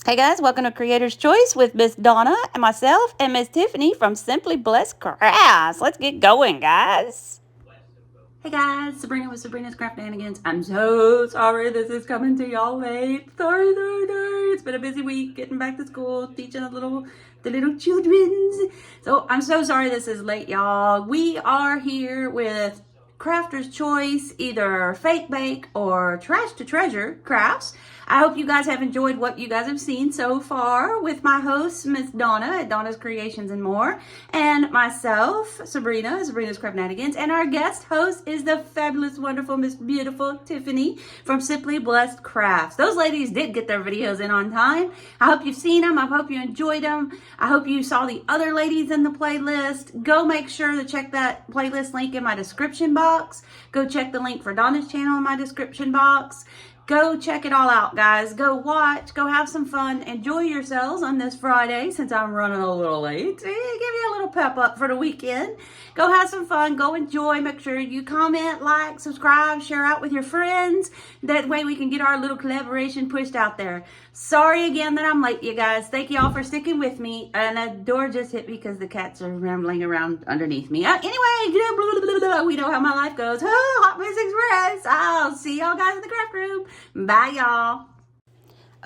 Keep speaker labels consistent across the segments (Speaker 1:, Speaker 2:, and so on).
Speaker 1: Hey guys, welcome to Creator's Choice with Miss Donna and myself and Miss Tiffany from Simply Blessed Crafts. Let's get going, guys. Hey guys, Sabrina with Sabrina's Craft-nanigans. I'm so sorry this is coming to y'all late. Sorry. It's been a busy week getting back to school, teaching the little children's. So I'm so sorry this is late, y'all. We are here with Crafter's Choice, either Fake Bake or Trash to Treasure crafts. I hope you guys have enjoyed what you guys have seen so far with my host, Miss Donna at Donna's Creations and More, and myself, Sabrina's Craft-nanigans, and our guest host is the fabulous, wonderful, Miss Beautiful Tiffany from Simply Blessed Crafts. Those ladies did get their videos in on time. I hope you've seen them. I hope you enjoyed them. I hope you saw the other ladies in the playlist. Go make sure to check that playlist link in my description box. Go check the link for Donna's channel in my description box. Go check it all out, guys. Go watch. Go have some fun. Enjoy yourselves on this Friday since I'm running a little late. Give you a little pep up for the weekend. Go have some fun. Go enjoy. Make sure you comment, like, subscribe, share out with your friends. That way we can get our little collaboration pushed out there. Sorry again that I'm late, you guys. Thank you all for sticking with me. And the door just hit me because the cats are rambling around underneath me. Anyway, we know how my life goes. Hot Mess Express. I'll see y'all guys in the craft room. Bye, y'all.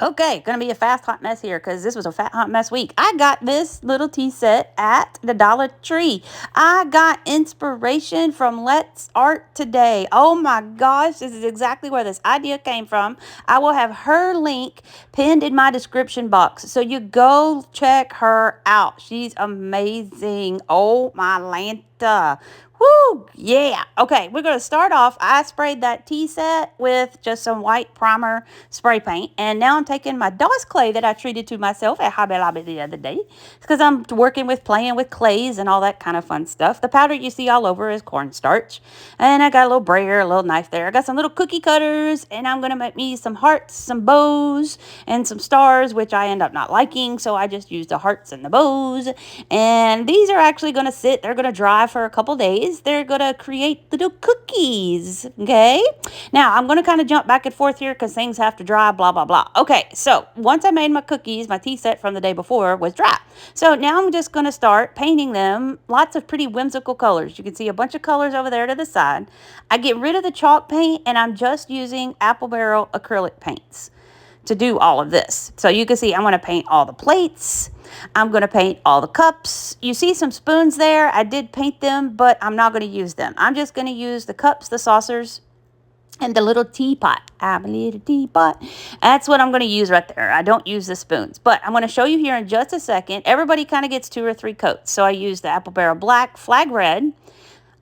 Speaker 1: Okay, gonna be a fast hot mess here because this was a fat hot mess week. I got this little tea set at the Dollar Tree. I got inspiration from Let's Art Today. Oh my gosh, this is exactly where this idea came from. I will have her link pinned in my description box, so you go check her out. She's amazing. Oh my Lanta. Woo! Yeah. Okay, we're going to start off. I sprayed that tea set with just some white primer spray paint. And now I'm taking my DOS clay that I treated to myself at Hobby Lobby the other day. Because I'm working with playing with clays and all that kind of fun stuff. The powder you see all over is cornstarch. And I got a little brayer, a little knife there. I got some little cookie cutters. And I'm going to make me some hearts, some bows, and some stars, which I end up not liking. So I just used the hearts and the bows. And these are actually going to sit. They're going to dry for a couple days. They're going to create little cookies, okay? Now, I'm going to kind of jump back and forth here because things have to dry, blah, blah, blah. Okay, so once I made my cookies, my tea set from the day before was dry. So now I'm just going to start painting them lots of pretty whimsical colors. You can see a bunch of colors over there to the side. I get rid of the chalk paint, and I'm just using apple barrel acrylic paints to do all of this. So you can see I'm going to paint all the plates. I'm going to paint all the cups. You see some spoons there. I did paint them, but I'm not going to use them. I'm just going to use the cups, the saucers, and the little teapot. I'm a little teapot. That's what I'm going to use right there. I don't use the spoons, but I'm going to show you here in just a second. Everybody kind of gets 2 or 3 coats. So I use the apple barrel black, flag red.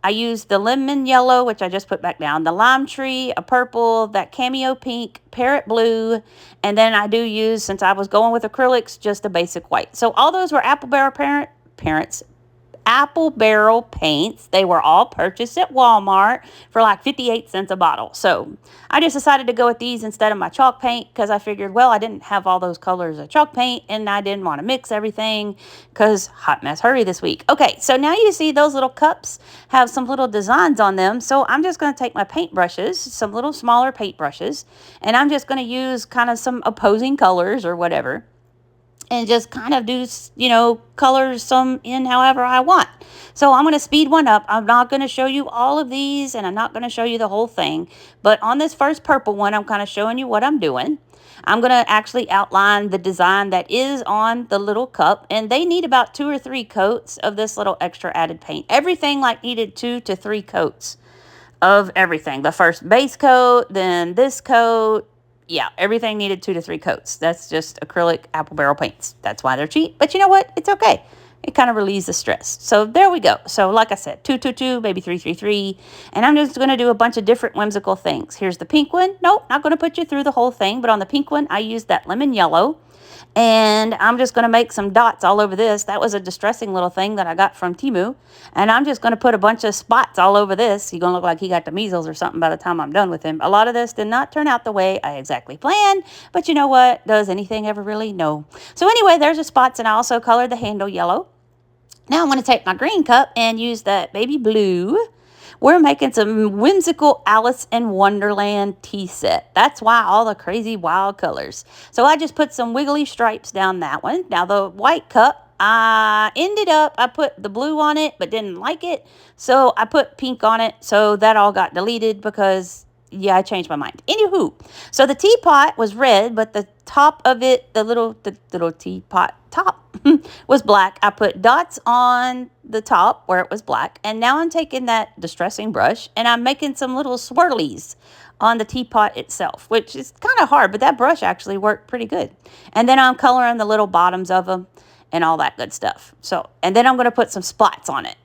Speaker 1: I used the lemon yellow, which I just put back down, the lime tree, a purple, that cameo pink, parrot blue, and then I do use, since I was going with acrylics, just a basic white. So all those were apple barrel paints. They were all purchased at Walmart for like 58 cents a bottle. So I just decided to go with these instead of my chalk paint because I figured, well, I didn't have all those colors of chalk paint and I didn't want to mix everything because hot mess hurry this week. Okay, so now you see those little cups have some little designs on them. So I'm just going to take my paint brushes, some little smaller paint brushes, and I'm just going to use kind of some opposing colors or whatever. And just kind of do, colors some in however I want. So I'm going to speed one up. I'm not going to show you all of these, and I'm not going to show you the whole thing. But on this first purple one, I'm kind of showing you what I'm doing. I'm going to actually outline the design that is on the little cup. And they need about 2 or 3 coats of this little extra added paint. Everything needed 2 to 3 coats of everything. The first base coat, then this coat. Yeah, everything needed 2 to 3 coats. That's just acrylic apple barrel paints. That's why they're cheap. But you know what? It's okay. It kind of relieves the stress. So there we go. So like I said, 2, 2, 2, maybe 3, 3, 3. And I'm just going to do a bunch of different whimsical things. Here's the pink one. Nope, not going to put you through the whole thing. But on the pink one, I used that lemon yellow. And I'm just going to make some dots all over this. That was a distressing little thing that I got from Temu. And I'm just going to put a bunch of spots all over this. He's going to look like he got the measles or something by the time I'm done with him. A lot of this did not turn out the way I exactly planned. But you know what? Does anything ever really? No. So anyway, there's the spots. And I also colored the handle yellow. Now I'm going to take my green cup and use that baby blue. We're making some Whimsical Alice and Wonderland tea set. That's why all the crazy wild colors. So I just put some wiggly stripes down that one. Now the white cup, I put the blue on it, but didn't like it. So I put pink on it. So that all got deleted because, yeah, I changed my mind. Anywho, so the teapot was red, but the top of it, the little teapot top was black. I put dots on the top where it was black. And now I'm taking that distressing brush and I'm making some little swirlies on the teapot itself, which is kind of hard, but that brush actually worked pretty good. And then I'm coloring the little bottoms of them and all that good stuff. So, and then I'm going to put some spots on it.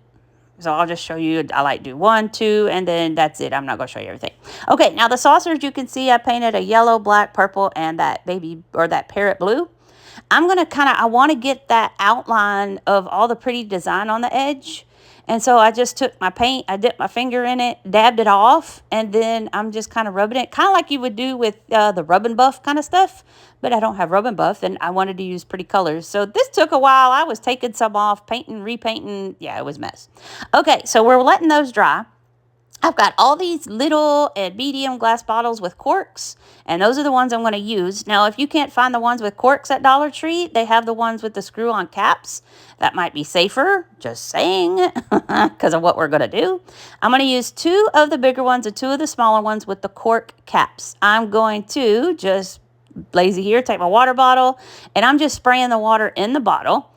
Speaker 1: So I'll just show you. I like do 1, 2, and then that's it. I'm not going to show you everything. Okay, now the saucers, you can see I painted a yellow, black, purple, and that that parrot blue. I'm going to I want to get that outline of all the pretty design on the edge. And so I just took my paint, I dipped my finger in it, dabbed it off, and then I'm just kind of rubbing it, kind of like you would do with the rub and buff kind of stuff. But I don't have rub and buff, and I wanted to use pretty colors. So this took a while. I was taking some off, painting, repainting. Yeah, it was a mess. Okay, so we're letting those dry. I've got all these little and medium glass bottles with corks, and those are the ones I'm going to use. Now, if you can't find the ones with corks at Dollar Tree, they have the ones with the screw-on caps. That might be safer, just saying, because of what we're going to do. I'm going to use 2 of the bigger ones and 2 of the smaller ones with the cork caps. I'm going to just, lazy here, take my water bottle, and I'm just spraying the water in the bottle.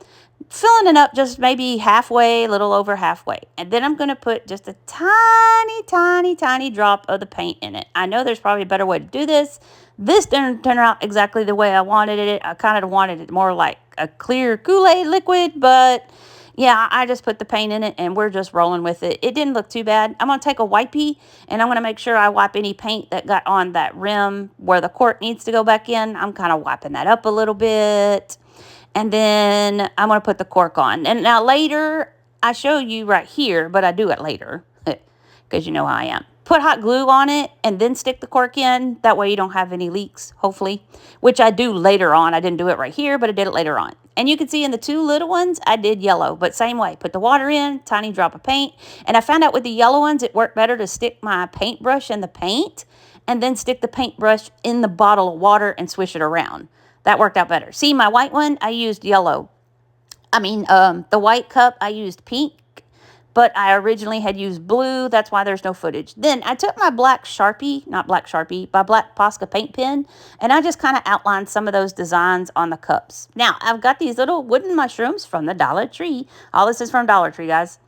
Speaker 1: Filling it up just maybe halfway, a little over halfway. And then I'm going to put just a tiny, tiny, tiny drop of the paint in it. I know there's probably a better way to do this. This didn't turn out exactly the way I wanted it. I kind of wanted it more like a clear Kool-Aid liquid, but yeah, I just put the paint in it and we're just rolling with it. It didn't look too bad. I'm going to take a wipey and I'm going to make sure I wipe any paint that got on that rim where the cork needs to go back in. I'm kind of wiping that up a little bit. And then I'm going to put the cork on. And now later, I show you right here, but I do it later because you know how I am. Put hot glue on it and then stick the cork in. That way you don't have any leaks, hopefully, which I do later on. I didn't do it right here, but I did it later on. And you can see in the 2 little ones, I did yellow, but same way. Put the water in, tiny drop of paint. And I found out with the yellow ones, it worked better to stick my paintbrush in the paint and then stick the paintbrush in the bottle of water and swish it around. That worked out better. See, my white one, I used yellow. The white cup, I used pink, but I originally had used blue. That's why there's no footage. Then I took my black Sharpie, not black Sharpie, my black Posca paint pen, and I just kind of outlined some of those designs on the cups. Now, I've got these little wooden mushrooms from the Dollar Tree. All this is from Dollar Tree, guys.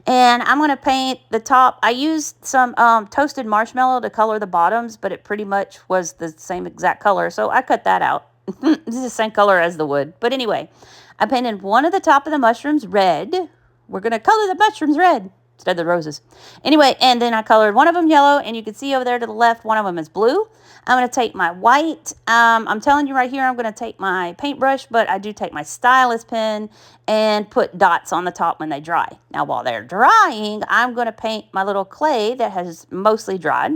Speaker 1: And I'm going to paint the top. I used some toasted marshmallow to color the bottoms, but it pretty much was the same exact color, so I cut that out. This is the same color as the wood. But anyway, I painted one of the top of the mushrooms red. We're going to color the mushrooms red instead of the roses. Anyway, and then I colored one of them yellow. And you can see over there to the left, one of them is blue. I'm going to take my white. I'm telling you right here, I'm going to take my paintbrush. But I do take my stylus pen and put dots on the top when they dry. Now, while they're drying, I'm going to paint my little clay that has mostly dried.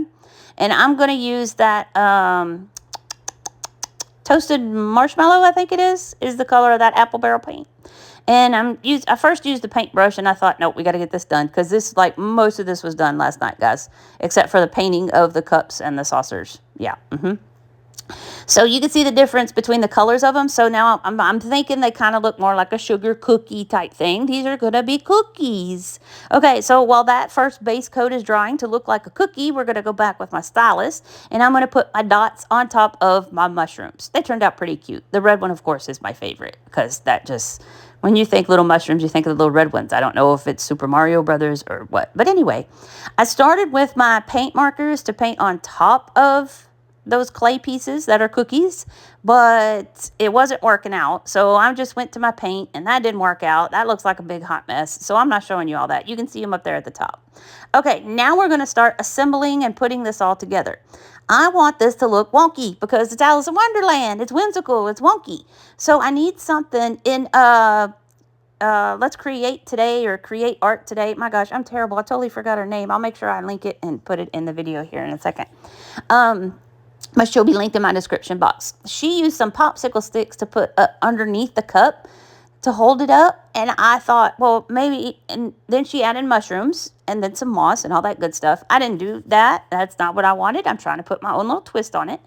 Speaker 1: And I'm going to use that toasted marshmallow, I think it is the color of that apple barrel paint. And I first used the paintbrush and I thought, nope, we got to get this done because this, like most of this was done last night, guys, except for the painting of the cups and the saucers. Yeah. So you can see the difference between the colors of them. So now I'm thinking they kind of look more like a sugar cookie type thing. These are going to be cookies. Okay, so while that first base coat is drying to look like a cookie, we're going to go back with my stylus. And I'm going to put my dots on top of my mushrooms. They turned out pretty cute. The red one, of course, is my favorite because that just... When you think little mushrooms, you think of the little red ones. I don't know if it's Super Mario Brothers or what. But anyway, I started with my paint markers to paint on top of those clay pieces that are cookies, but it wasn't working out. So I just went to my paint and that didn't work out. That looks like a big hot mess. So I'm not showing you all that. You can see them up there at the top. Okay, now we're going to start assembling and putting this all together. I want this to look wonky because it's Alice in Wonderland. It's whimsical. It's wonky. So I need something in Let's Create Today or Create Art Today. My gosh, I'm terrible. I totally forgot her name. I'll make sure I link it and put it in the video here in a second. But she'll be linked in my description box. She used some popsicle sticks to put underneath the cup to hold it up. And I thought, well, maybe, and then she added mushrooms and then some moss and all that good stuff. I didn't do that. That's not what I wanted. I'm trying to put my own little twist on it.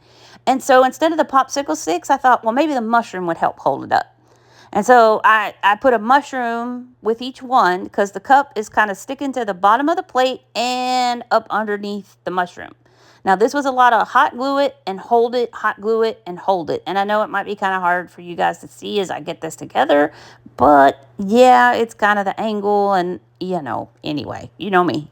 Speaker 1: And so instead of the popsicle sticks, I thought, well, maybe the mushroom would help hold it up. And so I put a mushroom with each one because the cup is kind of sticking to the bottom of the plate and up underneath the mushroom. Now, this was a lot of hot glue it and hold it, hot glue it and hold it. And I know it might be kind of hard for you guys to see as I get this together, but yeah, it's kind of the angle and, you know, anyway, you know me.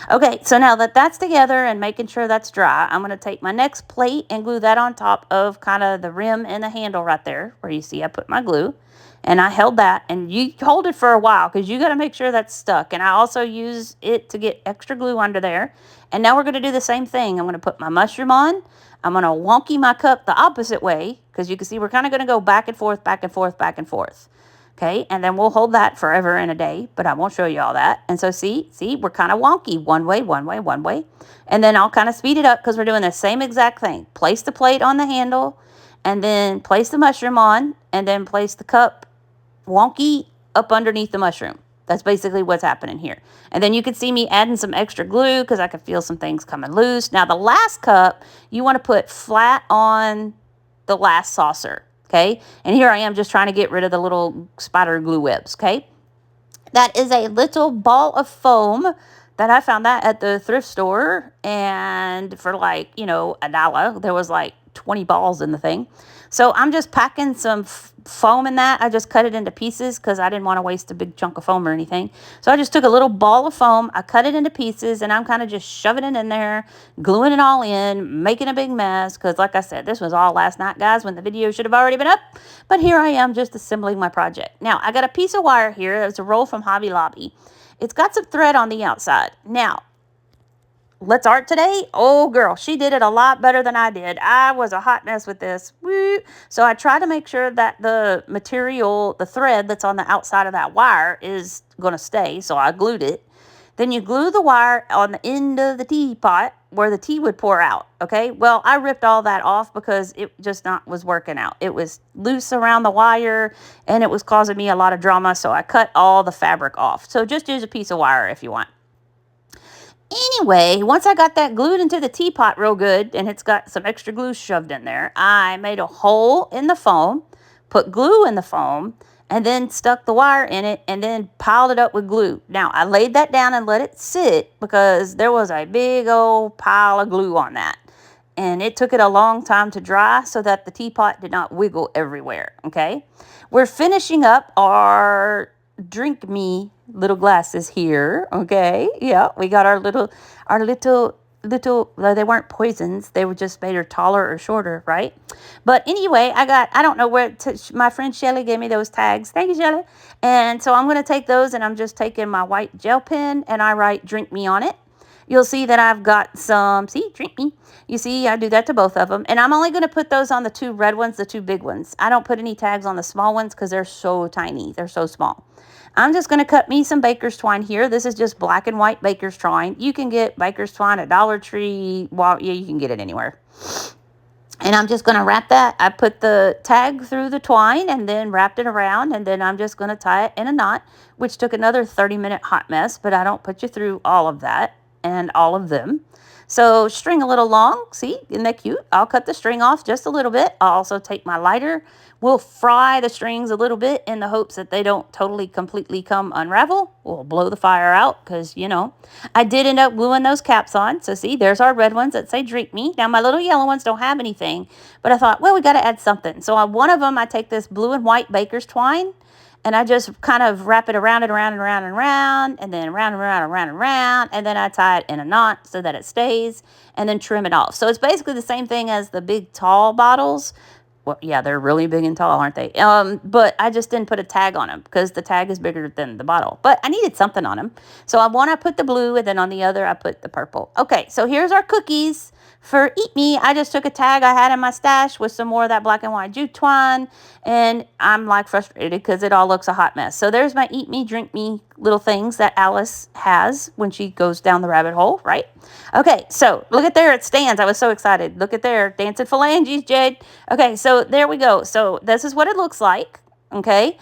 Speaker 1: Okay, so now that that's together and making sure that's dry, I'm going to take my next plate and glue that on top of kind of the rim and the handle right there where you see I put my glue. And I held that, and you hold it for a while because you got to make sure that's stuck. And I also use it to get extra glue under there. And now we're going to do the same thing. I'm going to put my mushroom on. I'm going to wonky my cup the opposite way because you can see we're kind of going to go back and forth, back and forth, back and forth. Okay, and then we'll hold that forever and a day, but I won't show you all that. And so see, we're kind of wonky. One way, one way, one way. And then I'll kind of speed it up because we're doing the same exact thing. Place the plate on the handle, and then place the mushroom on, and then place the cup wonky up underneath the mushroom. That's basically what's happening here. And then you can see me adding some extra glue because I could feel some things coming loose. Now the last cup, you want to put flat on the last saucer, okay? And here I am just trying to get rid of the little spider glue webs, okay? That is a little ball of foam that I found that at the thrift store, and for like, you know, $1, there was like 20 balls in the thing. So I'm just packing some foam in that. I just cut it into pieces because I didn't want to waste a big chunk of foam or anything. So I just took a little ball of foam, I cut it into pieces, and I'm kind of just shoving it in there, gluing it all in, making a big mess because, like I said, this was all last night, guys, when the video should have already been up. But here I am just assembling my project. Now, I got a piece of wire here. It's a roll from Hobby Lobby. It's got some thread on the outside. Now, let's art today. Oh, girl, she did it a lot better than I did. I was a hot mess with this. Woo. So I tried to make sure that the material, the thread that's on the outside of that wire is going to stay. So I glued it. Then you glue the wire on the end of the teapot where the tea would pour out. Okay. Well, I ripped all that off because it just not was working out. It was loose around the wire and it was causing me a lot of drama. So I cut all the fabric off. So just use a piece of wire if you want. Anyway, once I got that glued into the teapot real good, and it's got some extra glue shoved in there, I made a hole in the foam, put glue in the foam, and then stuck the wire in it, and then piled it up with glue. Now, I laid that down and let it sit because there was a big old pile of glue on that. And it took it a long time to dry so that the teapot did not wiggle everywhere, okay? We're finishing up our drink me little glasses here, okay? Yeah, we got our little, they weren't poisons. They were just made her taller or shorter, right? But anyway, I don't know where, my friend Shelly gave me those tags. Thank you, Shelly. And so I'm going to take those, and I'm just taking my white gel pen, and I write drink me on it. You'll see that I've got some, see, drink me. You see, I do that to both of them. And I'm only going to put those on the two red ones, the two big ones. I don't put any tags on the small ones because they're so tiny. They're so small. I'm just going to cut me some baker's twine here. This is just black and white baker's twine. You can get baker's twine at Dollar Tree. Well, yeah, you can get it anywhere. And I'm just going to wrap that. I put the tag through the twine and then wrapped it around. And then I'm just going to tie it in a knot, which took another 30-minute hot mess. But I don't put you through all of that and all of them. So string a little long. See, isn't that cute? I'll cut the string off just a little bit. I'll also take my lighter. We'll fry the strings a little bit in the hopes that they don't totally, completely come unravel. We'll blow the fire out because, you know, I did end up gluing those caps on. So see, there's our red ones that say drink me. Now my little yellow ones don't have anything, but I thought, well, we got to add something. So on one of them, I take this blue and white baker's twine, and I just kind of wrap it around and around and around and around, and then around and around and around and around, and then I tie it in a knot so that it stays, and then trim it off. So it's basically the same thing as the big tall bottles. Well, yeah, they're really big and tall, aren't they? But I just didn't put a tag on them because the tag is bigger than the bottle. But I needed something on them. So on one, I put the blue, and then on the other, I put the purple. Okay, so here's our cookies. For Eat Me, I just took a tag I had in my stash with some more of that black and white jute twine, and I'm like frustrated because it all looks a hot mess. So there's my Eat Me, Drink Me little things that Alice has when she goes down the rabbit hole, right? Okay, so look at there, it stands. I was so excited. Look at there, dancing phalanges, Jade. Okay, so there we go. So this is what it looks like, okay?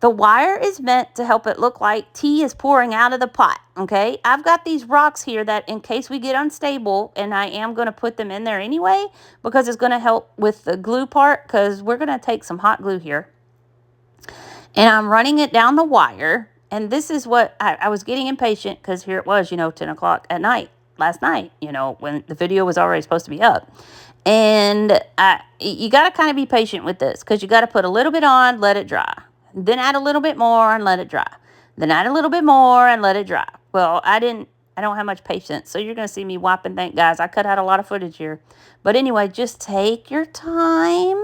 Speaker 1: The wire is meant to help it look like tea is pouring out of the pot, okay? I've got these rocks here that in case we get unstable, and I am going to put them in there anyway because it's going to help with the glue part, because we're going to take some hot glue here. And I'm running it down the wire, and this is what I was getting impatient because here it was, 10 o'clock at night, last night, when the video was already supposed to be up. And you got to kind of be patient with this because you got to put a little bit on, let it dry. Then add a little bit more and let it dry. Then add a little bit more and let it dry. Well, I don't have much patience, so you're going to see me wiping. Thank guys, I cut out a lot of footage here. But anyway, just take your time.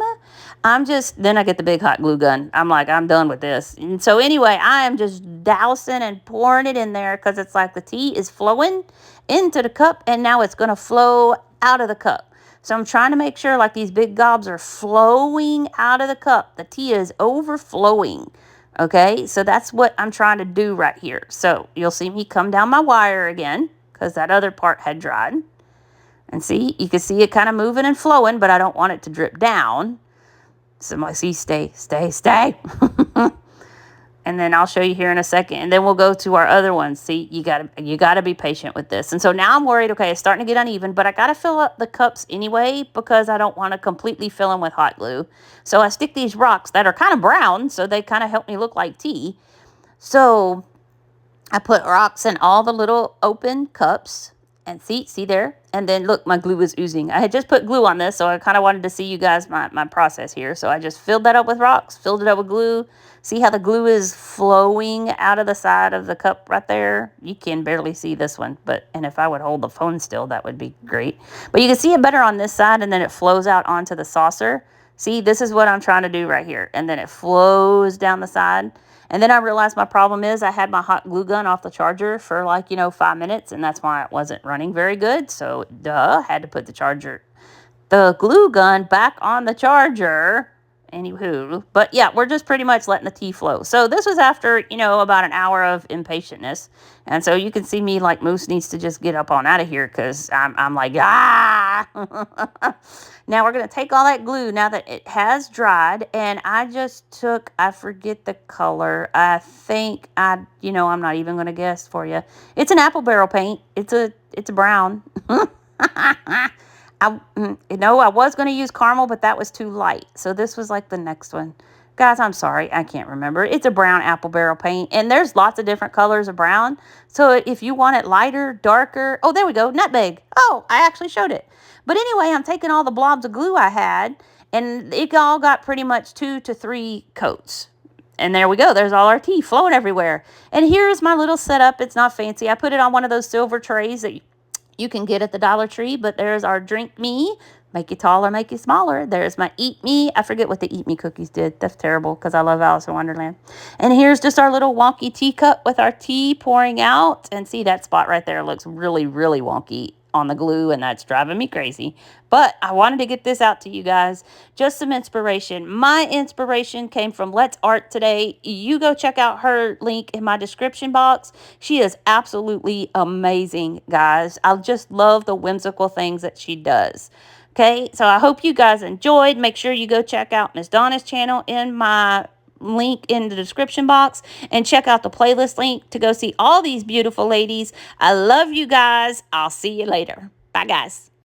Speaker 1: Then I get the big hot glue gun. I'm like, I'm done with this. And so anyway, I am just dousing and pouring it in there because it's like the tea is flowing into the cup, and now it's going to flow out of the cup. So I'm trying to make sure like these big gobs are flowing out of the cup. The tea is overflowing. Okay, so that's what I'm trying to do right here. So you'll see me come down my wire again because that other part had dried. And see, you can see it kind of moving and flowing, but I don't want it to drip down. So see, stay. And then I'll show you here in a second. And then we'll go to our other ones. See, you gotta be patient with this. And so now I'm worried, okay, it's starting to get uneven, but I gotta fill up the cups anyway because I don't want to completely fill them with hot glue. So I stick these rocks that are kind of brown, so they kind of help me look like tea. So I put rocks in all the little open cups. And see there? And then look, my glue is oozing. I had just put glue on this, so I kind of wanted to see you guys my process here. So I just filled that up with rocks, filled it up with glue. See how the glue is flowing out of the side of the cup right there? You can barely see this one, and if I would hold the phone still, that would be great. But you can see it better on this side, and then it flows out onto the saucer. See, this is what I'm trying to do right here. And then it flows down the side. And then I realized my problem is I had my hot glue gun off the charger for 5 minutes, and that's why it wasn't running very good. So, had to put the glue gun back on the charger. Anywho, but yeah, we're just pretty much letting the tea flow. So this was after, about an hour of impatientness. And so you can see me like Moose needs to just get up on out of here because I'm like, ah. Now we're going to take all that glue now that it has dried. And I just took, I forget the color. I think I'm not even going to guess for you. It's an apple barrel paint. It's a brown. I was going to use caramel, but that was too light. So this was like the next one. Guys, I'm sorry. I can't remember. It's a brown apple barrel paint. And there's lots of different colors of brown. So if you want it lighter, darker. Oh, there we go. Nutmeg. Oh, I actually showed it. But anyway, I'm taking all the blobs of glue I had. And it all got pretty much 2 to 3 coats. And there we go. There's all our tea flowing everywhere. And here's my little setup. It's not fancy. I put it on one of those silver trays that you can get at the Dollar Tree, but there's our drink me, make it taller, make it smaller. There's my eat me. I forget what the eat me cookies did. That's terrible because I love Alice in Wonderland. And here's just our little wonky teacup with our tea pouring out. And see, that spot right there looks really, really wonky on the glue, and that's driving me crazy. But I wanted to get this out to you guys. Just some inspiration. My inspiration came from Let's Art today. You go check out her link in my description box. She is absolutely amazing, guys. I just love the whimsical things that she does. Okay, so I hope you guys enjoyed. Make sure you go check out Miss Donna's channel in my link in the description box, and check out the playlist link to go see all these beautiful ladies. I love you guys. I'll see you later. Bye, guys.